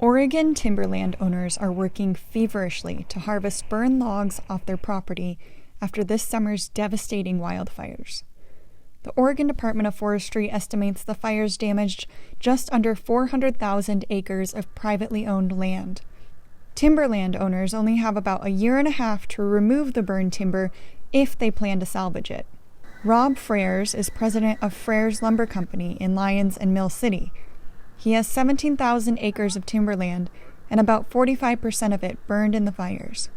Oregon timberland owners are working feverishly to harvest burned logs off their property after this summer's devastating wildfires. The Oregon Department of Forestry estimates the fires damaged just under 400,000 acres of privately owned land. Timberland owners only have about a year and a half to remove the burned timber if they plan to salvage it. Rob Freres is president of Freres Lumber Co. in Lyons and Mill City. He has 17,000 acres of timberland, and about 45% of it burned in the fires.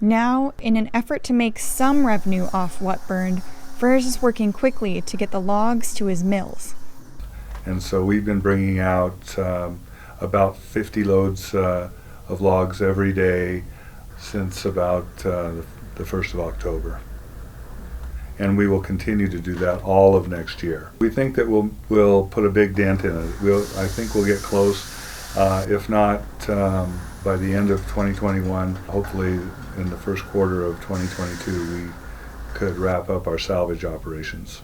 Now, in an effort to make some revenue off what burned, Freres is working quickly to get the logs to his mills. And so we've been bringing out about 50 loads of logs every day since about the 1st of October. And we will continue to do that all of next year. We think that we'll put a big dent in it. I think we'll get close, if not by the end of 2021, hopefully in the first quarter of 2022, we could wrap up our salvage operations.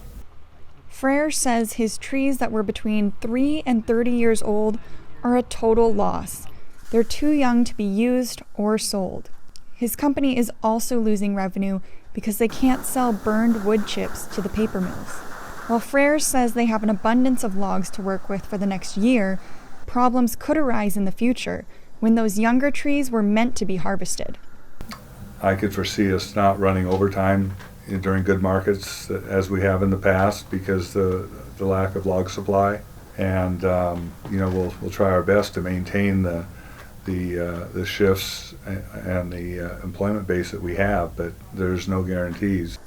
Freres says his trees that were between 3 and 30 years old are a total loss. They're too young to be used or sold. His company is also losing revenue because they can't sell burned wood chips to the paper mills. While Freres says they have an abundance of logs to work with for the next year, problems could arise in the future when those younger trees were meant to be harvested. I could foresee us not running overtime during good markets as we have in the past because the lack of log supply, and we'll try our best to maintain the shifts and the employment base that we have, but there's no guarantees.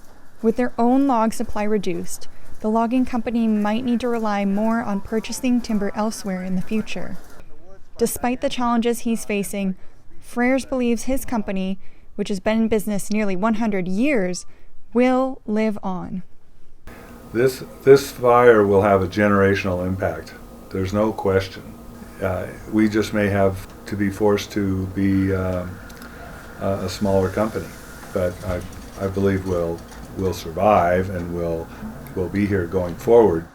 With their own log supply reduced, the logging company might need to rely more on purchasing timber elsewhere in the future. Despite the challenges he's facing, Freres believes his company, which has been in business nearly 100 years, will live on. This fire will have a generational impact. There's no question. We just may have to be forced to be a smaller company, but I believe we'll survive and we'll be here going forward.